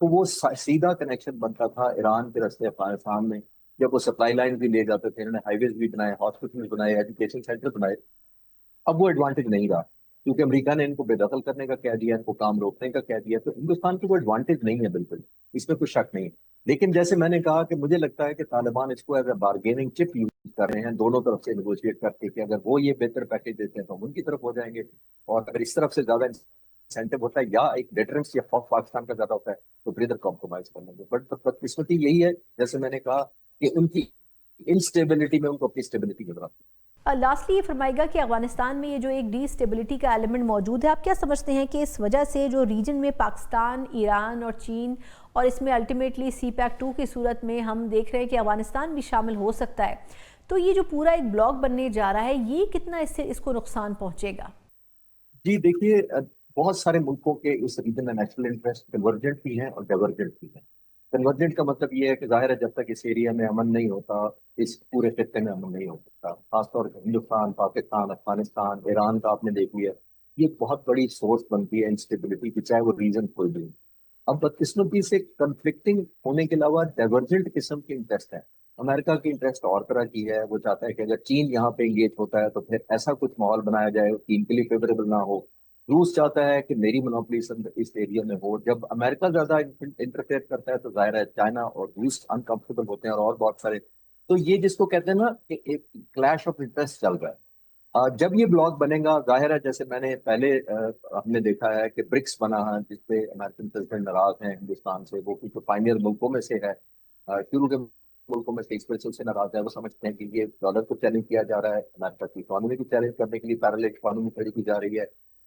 تو وہ سیدھا کنیکشن بنتا تھا ایران کے راستے افغانستان میں، جب وہ سپلائی لائن بھی لے جاتے تھے، انہوں نے ہائی ویز بھی بنائے، ہاسپٹل بنائے، ایجوکیشن سینٹر بنائے. اب وہ ایڈوانٹیج نہیں رہا کیونکہ امریکہ نے ان کو بے دخل کرنے کا کہہ دیا، ان کو کام روکنے کا کہہ دیا. تو ہندوستان کی وہ ایڈوانٹیج نہیں ہے بالکل، اس میں کوئی شک نہیں. لیکن جیسے میں نے کہا کہ مجھے لگتا ہے کہ طالبان اس کو ایز اے بارگیننگ چپ یوز کر رہے ہیں دونوں طرف سے نیگوشیٹ کر کے، کہ اگر وہ یہ بہتر پیکیج دیتے ہیں تو ہم ان کی طرف ہو جائیں گے، اور اگر اس طرف سے زیادہ انسینٹو ہوتا ہے یا ایک ڈیٹرنس یا پاکستان کا زیادہ ہوتا ہے تو پھر ادھر کمپرومائز کر لیں گے. بٹ بدقسمتی یہی ہے جیسے میں نے کہا کہ ان کی انسٹیبلٹی میں ان کو اپنی اسٹیبلٹی نظر آتی ہے. لاسٹلی یہ فرمائے گا کہ افغانستان میں یہ جو ایک ڈی اسٹیبلٹی کا ایلیمنٹ موجود ہے، آپ کیا سمجھتے ہیں کہ اس وجہ سے جو ریجن میں پاکستان، ایران اور چین، اور اس میں الٹیمیٹلی سی پیک 2 کی صورت میں ہم دیکھ رہے ہیں کہ افغانستان بھی شامل ہو سکتا ہے، تو یہ جو پورا ایک بلاک بننے جا رہا ہے یہ کتنا اس کو نقصان پہنچے گا؟ جی دیکھیے، بہت سارے ملکوں کے اس ریجن میں نیشنل انٹرسٹ کنورجنٹ بھی ہیں اور ڈائیورجنٹ بھی ہیں. کنورجنٹ کا مطلب یہ ہے کہ ظاہر ہے جب تک اس ایریا میں امن نہیں ہوتا، اس پورے خطے میں امن نہیں ہو سکتا. خاص طور پر ہندوستان، پاکستان، افغانستان، ایران کا آپ نے دیکھ لیا، یہ بہت بڑی سورس بنتی ہے انسٹیبلٹی کی، چاہے وہ ریجن کوئی بھی. اب بدقسمتی سے کنفلکٹنگ ہونے کے علاوہ ڈائیورجنٹ قسم کے انٹرسٹ ہیں. امریکہ کی انٹرسٹ اور طرح کی ہے، وہ چاہتا ہے کہ اگر چین یہاں پہ انگیج ہوتا ہے تو پھر ایسا کچھ ماحول بنایا جائے چین کے لیے فیوریبل نہ ہو. روس چاہتا ہے کہ میری مونوپلی اس ایریا میں ہو. جب امریکہ زیادہ انٹرفیئر کرتا ہے تو ظاہر ہے چائنا اور روس انکمفرٹیبل ہوتے ہیں، اور بہت سارے. تو یہ جس کو کہتے ہیں نا کہ ایک کلیش آف انٹرسٹ چل رہا ہے. جب یہ بلاک بنے گا، ظاہر ہے جیسے میں نے پہلے ہم نے دیکھا ہے کہ برکس بنا ہے جس پہ امریکن پریزیڈنٹ ناراض ہیں ہندوستان سے، وہ کچھ پائنیئر ملکوں میں سے ہے، شروع کے ملکوں میں سے اس وجہ سے ناراض ہے. وہ سمجھتے ہیں کہ یہ ڈالر کو چیلنج کیا جا رہا ہے، امریکہ کی اکانومی کو چیلنج کرنے کے لیے پیرالل اکانومی کھڑی کی جا رہی ہے.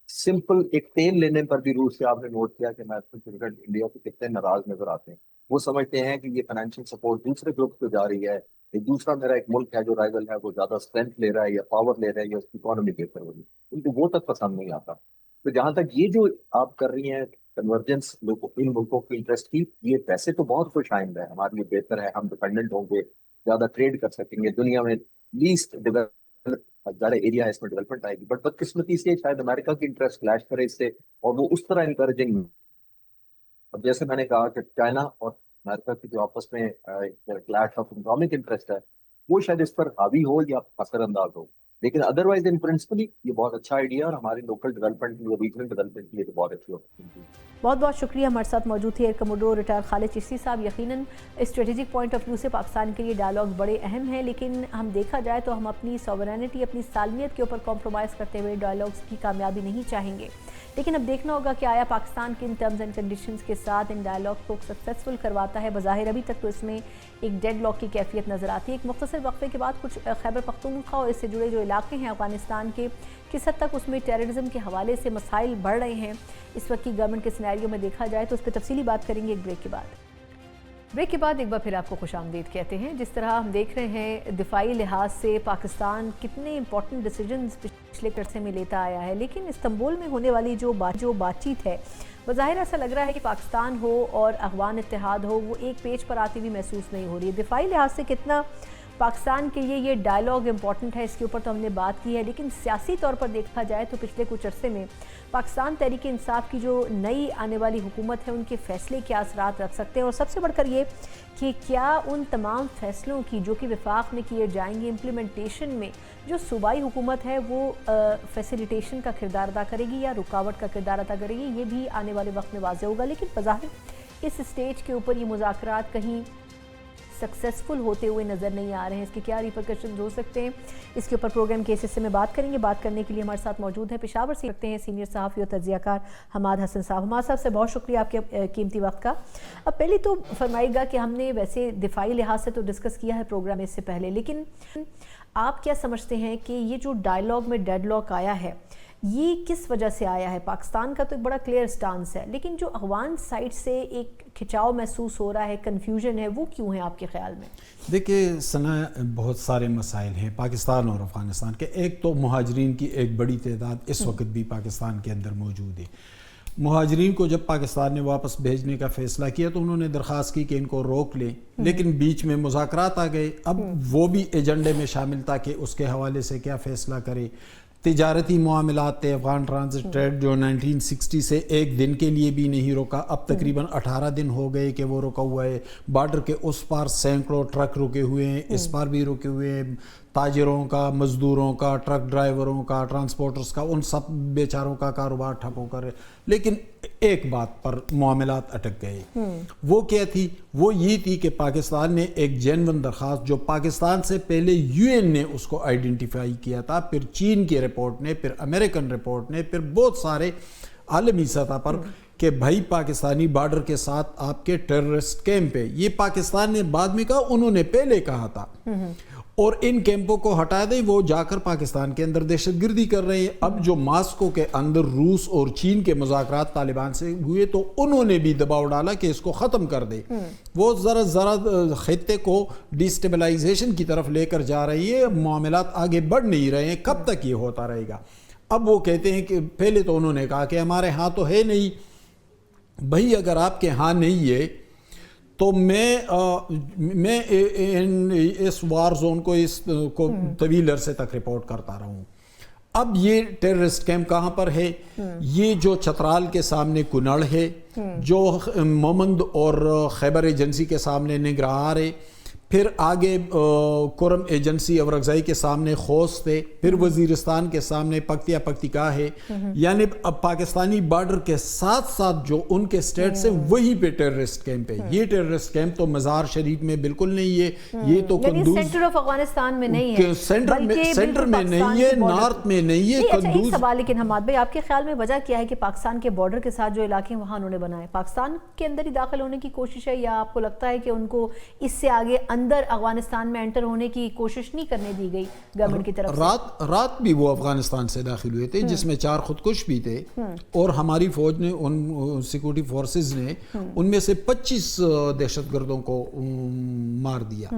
سمپل ایک تیل لینے پر بھی روس سے آپ نے نوٹ کیا کہ امریکن پریزیڈنٹ انڈیا کو کتنے ناراض نظر آتے ہیں. وہ سمجھتے ہیں کہ یہ فائنینشیل سپورٹ دوسرے گروپ کو جا رہی ہے، ایک دوسرا میرا ایک ملک ہے جو رائیول ہے وہ زیادہ اسٹرینتھ لے رہا ہے یا پاور لے رہا ہے یا اس کی اکانومی بہتر ہو رہی ہے. ان کو وہ تک پسند نہیں آتا. تو جہاں تک یہ جو آپ کر رہی ہیں کنورجنس ان ملکوں کی انٹرسٹ کی، یہ ویسے تو بہت خوش آئند ہے، ہمارے لیے بہتر ہے، ہم ڈیپینڈنٹ ہوں گے، زیادہ ٹریڈ کر سکیں گے، دنیا میں لیسٹ زیادہ ایریا ہے، اس میں ڈیولپمنٹ آئے گی. بٹ بدقسمتی سے شاید امریکہ کی انٹرسٹ کلیش کرے اس سے، اور وہ اس طرح انکریجنگ. اب جیسے میں نے کہا کہ چائنا اور امریکہ کی جو آپس میں کلیش آف اکنامک انٹرسٹ ہے وہ شاید اس پر حاوی ہو یا اثر انداز ہو. لیکن ادروائز ان پرنسپلی یہ بہت اچھا آئیڈیا، اور ہماری لوکل ڈیولپمنٹ کے لیے، ریجنل ڈیولپمنٹ کے لیے تو بہت اچھی اپرچونٹی. بہت بہت شکریہ. ہمارے ساتھ موجود تھے ایئر کموڈور ریٹائر خالد چشتی صاحب. یقیناً اسٹریٹجک پوائنٹ آف ویو سے پاکستان کے لیے ڈائلاگز بڑے اہم ہیں، لیکن ہم دیکھا جائے تو ہم اپنی سوورینٹی، اپنی سالمیت کے اوپر کمپرومائز کرتے ہوئے ڈائلاگز کی کامیابی نہیں چاہیں گے. لیکن اب دیکھنا ہوگا کہ آیا پاکستان کن ٹرمز اینڈ کنڈیشنز کے ساتھ ان ڈائلاگ کو سکسیسفل کرواتا ہے. بظاہر ابھی تک تو اس میں ایک ڈیڈ لاک کی کیفیت نظر آتی ہے. ایک مختصر وقفے کے بعد کچھ خیبر پختونخوا اور اس سے جڑے جو علاقے ہیں افغانستان کے، کس حد تک اس میں ٹیررزم کے حوالے سے مسائل بڑھ رہے ہیں اس وقت کی گورنمنٹ کے سینیریو میں دیکھا جائے تو اس پہ تفصیلی بات کریں گے ایک بریک کے بعد. بریک کے بعد ایک بار پھر آپ کو خوش آمدید کہتے ہیں. جس طرح ہم دیکھ رہے ہیں دفاعی لحاظ سے پاکستان کتنے امپورٹنٹ ڈیسیجنز پچھلے عرصے میں لیتا آیا ہے، لیکن استنبول میں ہونے والی جو بات چیت ہے، بظاہر ایسا لگ رہا ہے کہ پاکستان ہو اور افغان اتحاد ہو وہ ایک پیج پر آتی ہوئی محسوس نہیں ہو رہی ہے. دفاعی لحاظ سے کتنا پاکستان کے لیے یہ ڈائلاگ امپورٹنٹ ہے اس کے اوپر تو ہم نے بات کی ہے، لیکن سیاسی طور پر دیکھا جائے تو پچھلے کچھ عرصے میں پاکستان تحریک انصاف کی جو نئی آنے والی حکومت ہے ان کے فیصلے کیا اثرات رکھ سکتے ہیں، اور سب سے بڑھ کر یہ کہ کیا ان تمام فیصلوں کی جو کہ وفاق میں کیے جائیں گے امپلیمنٹیشن میں جو صوبائی حکومت ہے وہ فیسیلیٹیشن کا کردار ادا کرے گی یا رکاوٹ کا کردار ادا کرے گی، یہ بھی آنے والے وقت میں واضح ہوگا. لیکن بظاہر اس سٹیج کے اوپر یہ مذاکرات کہیں سکسیسفل ہوتے ہوئے نظر نہیں آ رہے ہیں. اس کے کیا ریپرکشنز ہو سکتے ہیں، اس کے اوپر پروگرام کے اس حصے میں بات کریں گے. بات کرنے کے لیے ہمارے ساتھ موجود ہیں پشاور سے رکھتے ہیں سینئر صحافی اور تجزیہ کار حماد حسن صاحب. حماد صاحب سے بہت شکریہ آپ کے قیمتی وقت کا. اب پہلے تو فرمائے گا کہ ہم نے ویسے دفاعی لحاظ سے تو ڈسکس کیا ہے پروگرام اس سے پہلے، لیکن آپ کیا سمجھتے ہیں کہ یہ جو ڈائلاگ میں ڈیڈ لاک آیا ہے یہ کس وجہ سے آیا ہے؟ پاکستان کا تو ایک بڑا کلیئر سٹانس ہے، لیکن جو افغان سائٹ سے ایک کھچاؤ محسوس ہو رہا ہے، کنفیوژن ہے، وہ کیوں ہے آپ کے خیال میں؟ دیکھیں ثنا، بہت سارے مسائل ہیں پاکستان اور افغانستان کے. ایک تو مہاجرین کی ایک بڑی تعداد اس وقت بھی پاکستان کے اندر موجود ہے. مہاجرین کو جب پاکستان نے واپس بھیجنے کا فیصلہ کیا تو انہوں نے درخواست کی کہ ان کو روک لیں، لیکن بیچ میں مذاکرات آ گئے. اب وہ بھی ایجنڈے میں شامل تھا کہ اس کے حوالے سے کیا فیصلہ کرے. تجارتی معاملات تھے، افغان ٹرانزٹ ٹریڈ جو 1960 سے ایک دن کے لیے بھی نہیں رکا، اب تقریباً 18 دن ہو گئے کہ وہ رکا ہوا ہے. بارڈر کے اس پار سینکڑوں ٹرک رکے ہوئے ہیں، اس پار بھی رکے ہوئے ہیں. تاجروں کا، مزدوروں کا، ٹرک ڈرائیوروں کا، ٹرانسپورٹرز کا، ان سب بیچاروں کا کاروبار ٹھپ ہو کر ہے. لیکن ایک بات پر معاملات اٹک گئے. وہ کیا تھی؟ وہ یہ تھی کہ پاکستان نے ایک جینون درخواست جو پاکستان سے پہلے UN نے اس کو آئیڈینٹیفائی کیا تھا، پھر چین کی رپورٹ نے، پھر امریکن رپورٹ نے، پھر بہت سارے عالمی سطح پر، کہ بھائی پاکستانی بارڈر کے ساتھ آپ کے ٹیررسٹ کیمپ ہے. یہ پاکستان نے بعد میں کہا، انہوں نے پہلے کہا تھا. اور ان کیمپوں کو ہٹا دیں، وہ جا کر پاکستان کے اندر دہشت گردی کر رہے ہیں. اب جو ماسکو کے اندر روس اور چین کے مذاکرات طالبان سے ہوئے تو انہوں نے بھی دباؤ ڈالا کہ اس کو ختم کر دے. وہ ذرا خطے کو ڈیسٹیبلائزیشن کی طرف لے کر جا رہی ہے. معاملات آگے بڑھ نہیں رہے ہیں. کب تک یہ ہوتا رہے گا؟ اب وہ کہتے ہیں کہ پہلے تو انہوں نے کہا کہ ہمارے ہاں تو ہے نہیں. بھائی اگر آپ کے ہاں نہیں ہے تو میں اس وار زون کو طویل عرصے تک رپورٹ کرتا رہا ہوں. اب یہ ٹیررسٹ کیمپ کہاں پر ہے؟ یہ جو چترال کے سامنے کنڑ ہے، جو مومند اور خیبر ایجنسی کے سامنے نگرہار ہے، پھر آگے کرم ایجنسی اورگزائی کے سامنے خوست ہے، پھر وزیرستان کے سامنے پکتیکا ہے. یعنی اب پاکستانی بارڈر کے ساتھ ساتھ جو ان کے سٹیٹس ہیں وہیں پہ ٹیررسٹ کیمپ ہے. یہ ٹیررسٹ کیمپ تو مزار شریف میں بالکل نہیں ہے، یہ تو قندوز سینٹر آف افغانستان میں نہیں ہے، سینٹر میں نہیں ہے، نارتھ میں نہیں ہے. ایک سوال لیکن حماد بھائی، آپ کے خیال میں وجہ کیا ہے کہ پاکستان کے بارڈر کے ساتھ جو علاقے ہیں وہاں انہوں نے بنائے، پاکستان کے اندر ہی داخل ہونے کی کوشش ہے، یا آپ کو لگتا ہے کہ ان کو اس سے آگے اندر افغانستان میں انٹر ہونے کی کوشش نہیں کرنے دی گئی گورنمنٹ کی طرف سے؟ رات بھی وہ افغانستان سے داخل ہوئے تھے، جس میں 4 خودکش بھی تھے، اور ہماری فوج نے، ان سیکورٹی فورسز نے ان میں سے 25 دہشت گردوں کو مار دیا.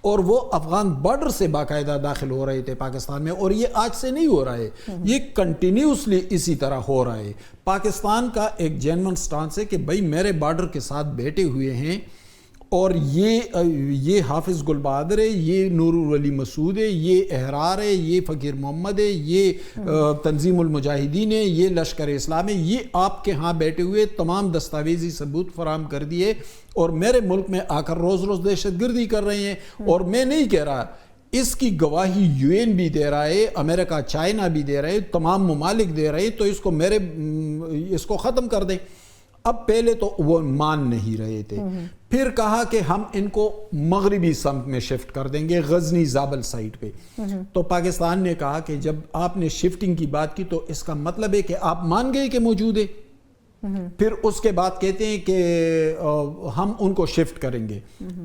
اور وہ افغان بارڈر سے باقاعدہ داخل ہو رہے تھے پاکستان میں. اور یہ آج سے نہیں ہو رہا ہے، یہ کنٹینیوسلی اسی طرح ہو رہا ہے. پاکستان کا ایک جینون سٹانس ہے کہ بھائی میرے بارڈر کے ساتھ بیٹھے ہوئے ہیں، اور یہ حافظ گل بہادر ہے، یہ نور علی مسعود ہے، یہ احرار ہے، یہ فقیر محمد ہے، یہ تنظیم المجاہدین ہے، یہ لشکر اسلام ہے، یہ آپ کے ہاں بیٹھے ہوئے تمام دستاویزی ثبوت فراہم کر دیے اور میرے ملک میں آ کر روز روز دہشت گردی کر رہے ہیں. اور میں نہیں کہہ رہا، اس کی گواہی UN بھی دے رہا ہے، امریکہ چائنا بھی دے رہے، تمام ممالک دے رہے. تو اس کو ختم کر دیں. اب پہلے تو وہ مان نہیں رہے تھے، پھر کہا کہ ہم ان کو مغربی سمت میں شفٹ کر دیں گے، غزنی زابل سائٹ پہ. تو پاکستان نے کہا کہ جب آپ نے شفٹنگ کی بات کی تو اس کا مطلب ہے کہ آپ مان گئے کہ موجود ہے. پھر اس کے بعد کہتے ہیں کہ ہم ان کو شفٹ کریں گے.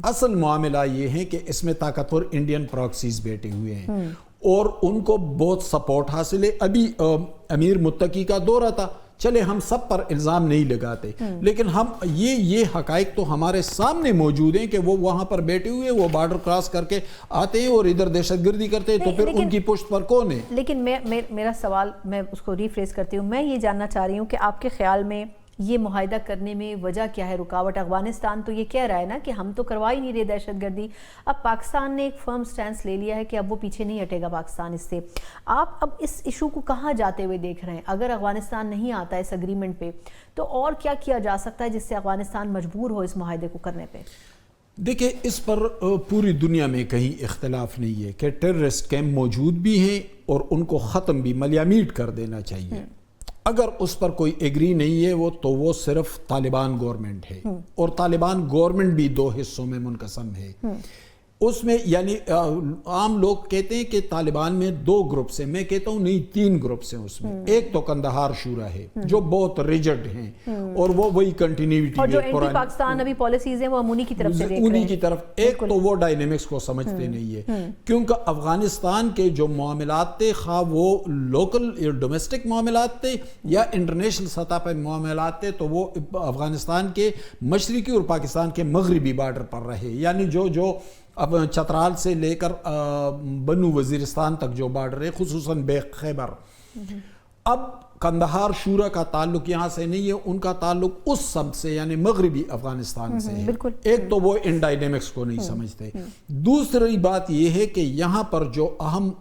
اصل معاملہ یہ ہے کہ اس میں طاقتور انڈین پراکسیز بیٹھے ہوئے ہیں اور ان کو بہت سپورٹ حاصل ہے. ابھی امیر متقی کا دورہ تھا، چلے ہم سب پر الزام نہیں لگاتے، لیکن ہم یہ حقائق تو ہمارے سامنے موجود ہیں کہ وہ وہاں پر بیٹھے ہوئے، وہ بارڈر کراس کر کے آتے ہیں اور ادھر دہشت گردی کرتے ہیں. تو پھر ان کی پشت پر کون ہے؟ لیکن میرا سوال، میں اس کو ریفریز کرتی ہوں، میں یہ جاننا چاہ رہی ہوں کہ آپ کے خیال میں یہ معاہدہ کرنے میں وجہ کیا ہے، رکاوٹ؟ افغانستان تو یہ کہہ رہا ہے نا کہ ہم تو کروا ہی نہیں رہے دہشت گردی. اب پاکستان نے ایک فرم سٹینس لے لیا ہے کہ اب وہ پیچھے نہیں ہٹے گا پاکستان اس سے. آپ اب اس ایشو کو کہاں جاتے ہوئے دیکھ رہے ہیں؟ اگر افغانستان نہیں آتا اس اگریمنٹ پہ تو اور کیا کیا جا سکتا ہے جس سے افغانستان مجبور ہو اس معاہدے کو کرنے پہ؟ دیکھیں، اس پر پوری دنیا میں کہیں اختلاف نہیں ہے کہ ٹیررسٹ کیمپ موجود بھی ہیں اور ان کو ختم بھی ملیامیٹ کر دینا چاہیے. اگر اس پر کوئی ایگری نہیں ہے تو وہ صرف طالبان گورنمنٹ ہے، اور طالبان گورنمنٹ بھی 2 حصوں میں منقسم ہے. اس میں یعنی عام لوگ کہتے ہیں کہ طالبان میں 2 گروپس ہیں، میں کہتا ہوں نہیں، 3 گروپس ہیں اس میں. ایک تو قندھار شورا ہے جو بہت ریجڈ ہیں اور وہ وہی کنٹینیوٹی، اور جو اینٹی پاکستان ابھی پالیسیز ہیں وہ ہم انہی کی طرف سے دیکھ رہے ہیں، انہی کی طرف. ایک تو وہ ڈائنامکس کو سمجھتے نہیں ہے، کیونکہ افغانستان کے جو معاملات تھے، خواہ وہ لوکل ڈومیسٹک معاملات تھے یا انٹرنیشنل سطح پر معاملات تھے، تو وہ افغانستان کے مشرقی اور پاکستان کے مغربی بارڈر پر رہے. یعنی جو اب چترال سے لے کر بنو وزیرستان تک جو بارڈر ہے، خصوصاً بیک خیبر. اب قندھار شورا کا تعلق یہاں سے نہیں ہے، ان کا تعلق اس سمت سے یعنی مغربی افغانستان سے ہے. ایک تو وہ ان ڈائنامکس کو نہیں سمجھتے. دوسری بات یہ ہے کہ یہاں پر جو اہم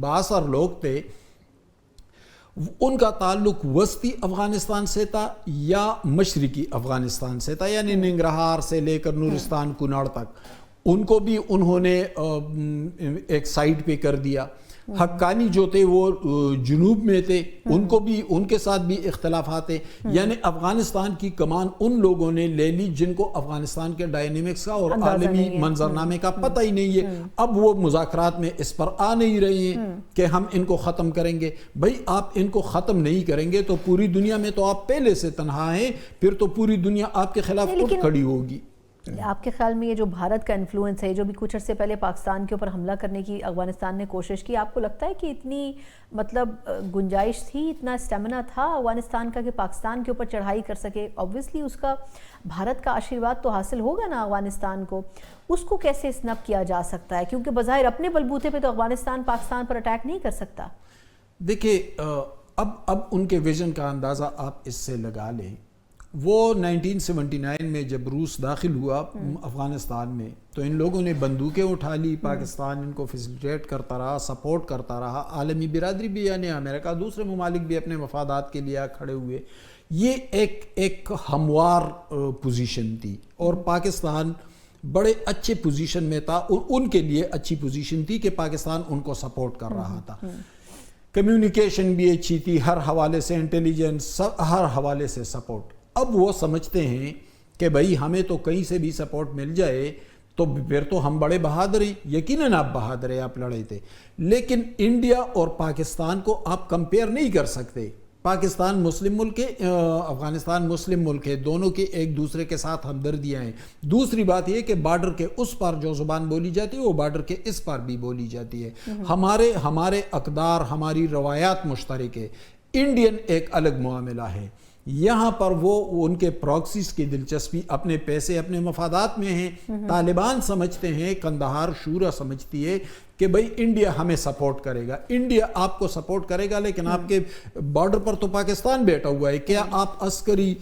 بااثر لوگ تھے ان کا تعلق وسطی افغانستان سے تھا یا مشرقی افغانستان سے تھا، یعنی ننگرہار سے لے کر نورستان کناڑ تک ان کو بھی انہوں نے ایک سائڈ پہ کر دیا۔ حقانی جو تھے وہ جنوب میں تھے، ان کو بھی ان کے ساتھ بھی اختلافات ہیں، یعنی افغانستان کی کمان ان لوگوں نے لے لی جن کو افغانستان کے ڈائنامکس کا اور عالمی منظرنامے کا پتہ ہی نہیں ہے۔ اب وہ مذاکرات میں اس پر آ نہیں رہے ہیں کہ ہم ان کو ختم کریں گے۔ بھئی آپ ان کو ختم نہیں کریں گے تو پوری دنیا میں تو آپ پہلے سے تنہا ہیں، پھر تو پوری دنیا آپ کے خلاف خود کھڑی ہوگی۔ آپ کے خیال میں یہ جو بھارت کا انفلوئنس ہے، جو بھی کچھ عرصے پہلے پاکستان کے اوپر حملہ کرنے کی افغانستان نے کوشش کی، آپ کو لگتا ہے کہ اتنی مطلب گنجائش تھی، اتنا اسٹیمنا تھا افغانستان کا کہ پاکستان کے اوپر چڑھائی کر سکے؟ اوبویسلی اس کا بھارت کا آشیرواد تو حاصل ہوگا نا افغانستان کو، اس کو کیسے اسنپ کیا جا سکتا ہے؟ کیونکہ بظاہر اپنے بلبوتے پہ تو افغانستان پاکستان پر اٹیک نہیں کر سکتا۔ دیکھیں اب ان کے ویژن کا اندازہ آپ اس سے لگا لیں۔ وہ 1979 میں جب روس داخل ہوا افغانستان میں تو ان لوگوں نے بندوقیں اٹھا لی، پاکستان ان کو فیسیلیٹیٹ کرتا رہا، سپورٹ کرتا رہا، عالمی برادری بھی یعنی امریکہ دوسرے ممالک بھی اپنے مفادات کے لیے کھڑے ہوئے۔ یہ ایک ہموار پوزیشن تھی اور پاکستان بڑے اچھے پوزیشن میں تھا، اور ان کے لیے اچھی پوزیشن تھی کہ پاکستان ان کو سپورٹ کر رہا تھا۔ کمیونیکیشن بھی اچھی تھی، ہر حوالے سے انٹیلیجنس، ہر حوالے سے سپورٹ۔ اب وہ سمجھتے ہیں کہ بھئی ہمیں تو کہیں سے بھی سپورٹ مل جائے تو پھر تو ہم بڑے بہادر ہیں۔ یقیناً آپ بہادر ہیں، آپ لڑے تھے، لیکن انڈیا اور پاکستان کو آپ کمپیئر نہیں کر سکتے۔ پاکستان مسلم ملک ہے، افغانستان مسلم ملک ہے، دونوں کے ایک دوسرے کے ساتھ ہمدردیاں ہیں۔ دوسری بات یہ کہ بارڈر کے اس پار جو زبان بولی جاتی ہے وہ بارڈر کے اس پار بھی بولی جاتی ہے۔ ہمارے اقدار، ہماری روایات مشترک ہے۔ انڈین ایک الگ معاملہ ہے۔ یہاں پر وہ ان کے پراکسیز کی دلچسپی اپنے پیسے، اپنے مفادات میں ہیں۔ طالبان سمجھتے ہیں، قندھار شورا سمجھتی ہے کہ بھئی انڈیا ہمیں سپورٹ کرے گا، انڈیا آپ کو سپورٹ کرے گا، لیکن آپ کے بارڈر پر تو پاکستان بیٹھا ہوا ہے۔ کیا آپ عسکری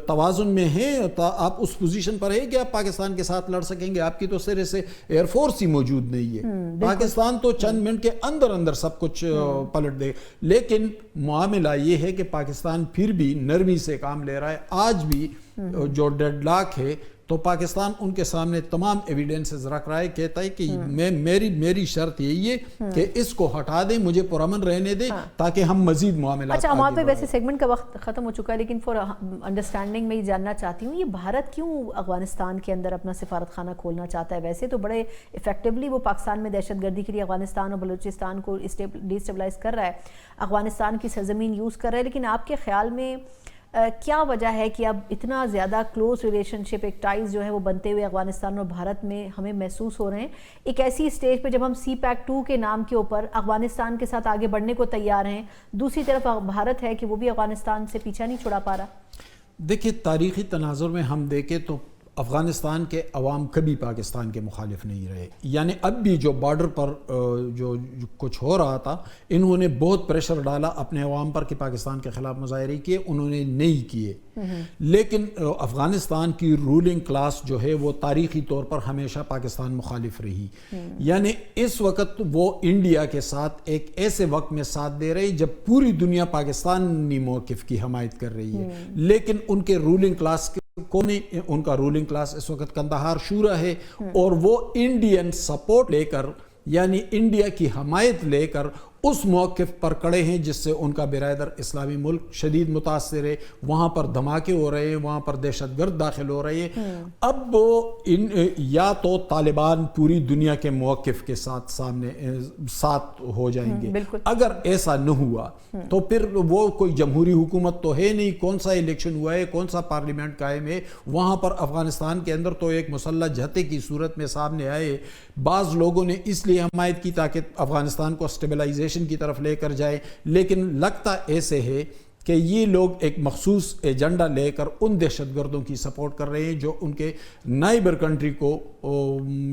توازن میں ہیں؟ آپ اس پوزیشن پر ہیں کہ آپ پاکستان کے ساتھ لڑ سکیں گے؟ آپ کی تو سرے سے ایئر فورس ہی موجود نہیں ہے۔ پاکستان تو چند منٹ کے اندر سب کچھ پلٹ دے، لیکن معاملہ یہ ہے کہ پاکستان پھر بھی نرمی سے کام لے رہا ہے۔ آج بھی جو ڈیڈ لاک ہے تو پاکستان ان کے سامنے تمام ایویڈنسز رکھ رہا ہے، کہتا ہے کہ میری شرط یہی ہے کہ اس کو ہٹا دیں، مجھے پرامن رہنے دیں تاکہ ہم مزید معاملات۔ اچھا ہمارے پہ ویسے سیگمنٹ کا وقت ختم ہو چکا ہے، لیکن فور انڈرسٹینڈنگ میں یہ جاننا چاہتی ہوں، یہ بھارت کیوں افغانستان کے اندر اپنا سفارت خانہ کھولنا چاہتا ہے؟ ویسے تو بڑے افیکٹولی وہ پاکستان میں دہشت گردی کے لیے افغانستان اور بلوچستان کو ڈیسٹیبلائز کر رہا ہے، افغانستان کی سرزمین یوز کر رہا ہے، لیکن آپ کے خیال میں کیا وجہ ہے کہ اب اتنا زیادہ کلوز ریلیشن شپ، ایک ٹائز جو ہے وہ بنتے ہوئے افغانستان اور بھارت میں ہمیں محسوس ہو رہے ہیں، ایک ایسی اسٹیج پہ جب ہم سی پیک 2 کے نام کے اوپر افغانستان کے ساتھ آگے بڑھنے کو تیار ہیں، دوسری طرف بھارت ہے کہ وہ بھی افغانستان سے پیچھا نہیں چھڑا پا رہا؟ دیکھیں تاریخی تناظر میں ہم دیکھیں تو افغانستان کے عوام کبھی پاکستان کے مخالف نہیں رہے، یعنی اب بھی جو بارڈر پر جو کچھ ہو رہا تھا انہوں نے بہت پریشر ڈالا اپنے عوام پر کہ پاکستان کے خلاف مظاہرے کیے، انہوں نے نہیں کیے، لیکن افغانستان کی رولنگ کلاس جو ہے وہ تاریخی طور پر ہمیشہ پاکستان مخالف رہی، یعنی اس وقت وہ انڈیا کے ساتھ ایک ایسے وقت میں ساتھ دے رہے جب پوری دنیا پاکستانی موقف کی حمایت کر رہی ہے، لیکن ان کے رولنگ کلاس ان کا رولنگ کلاس اس وقت قندھار شورا ہے، اور وہ انڈین سپورٹ لے کر یعنی انڈیا کی حمایت لے کر اس موقف پر کڑے ہیں جس سے ان کا برادر اسلامی ملک شدید متاثر ہے، وہاں پر دھماکے ہو رہے ہیں، وہاں پر دہشت گرد داخل ہو رہے ہیں۔ اب یا تو طالبان پوری دنیا کے موقف کے ساتھ ہو جائیں گے، اگر ایسا نہ ہوا تو پھر وہ کوئی جمہوری حکومت تو ہے نہیں، کون سا الیکشن ہوا ہے، کون سا پارلیمنٹ قائم ہے، وہاں پر افغانستان کے اندر تو ایک مسلح جھتے کی صورت میں سامنے آئے۔ بعض لوگوں نے اس لیے حمایت کی تاکہ افغانستان کو اسٹیبلائزیشن کی طرف لے کر جائے، لیکن لگتا ایسے ہے کہ یہ لوگ ایک مخصوص ایجنڈا لے کر ان دہشت گردوں کی سپورٹ کر رہے ہیں جو ان کے نائبر کنٹری کو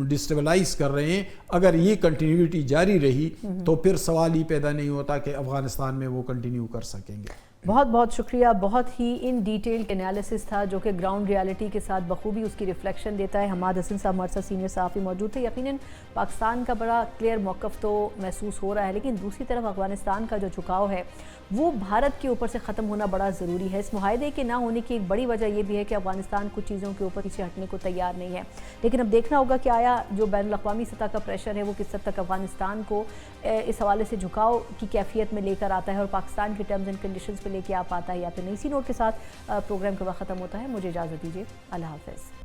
ڈسٹیبلائز کر رہے ہیں۔ اگر یہ کنٹینیوٹی جاری رہی تو پھر سوال ہی پیدا نہیں ہوتا کہ افغانستان میں وہ کنٹینیو کر سکیں گے۔ بہت بہت شکریہ. بہت ہی ان ڈیٹیل انالیسس تھا جو کہ گراؤنڈ ریالٹی کے ساتھ بخوبی اس کی ریفلیکشن دیتا ہے. حماد حسن صاحب ہمارے ساتھ سینئر صحافی موجود تھے. یقیناً پاکستان کا بڑا کلیئر موقف تو محسوس ہو رہا ہے، لیکن دوسری طرف افغانستان کا جو جھکاؤ ہے وہ بھارت کے اوپر سے ختم ہونا بڑا ضروری ہے. اس معاہدے کے نہ ہونے کی ایک بڑی وجہ یہ بھی ہے کہ افغانستان کچھ چیزوں کے اوپر پیچھے ہٹنے کو تیار نہیں ہے. لیکن اب دیکھنا ہوگا کہ آیا جو بین الاقوامی سطح کا پریشر ہے وہ کس حد تک افغانستان کو اس حوالے سے جھکاؤ کی کیفیت میں لے کر آتا ہے اور پاکستان کی ٹرمز اینڈ کنڈیشنز پہ لے کے آ پاتا ہے یا پھر نہیں. اسی نوٹ کے ساتھ پروگرام کا وقت ختم ہوتا ہے. مجھے اجازت دیجیے. اللہ حافظ.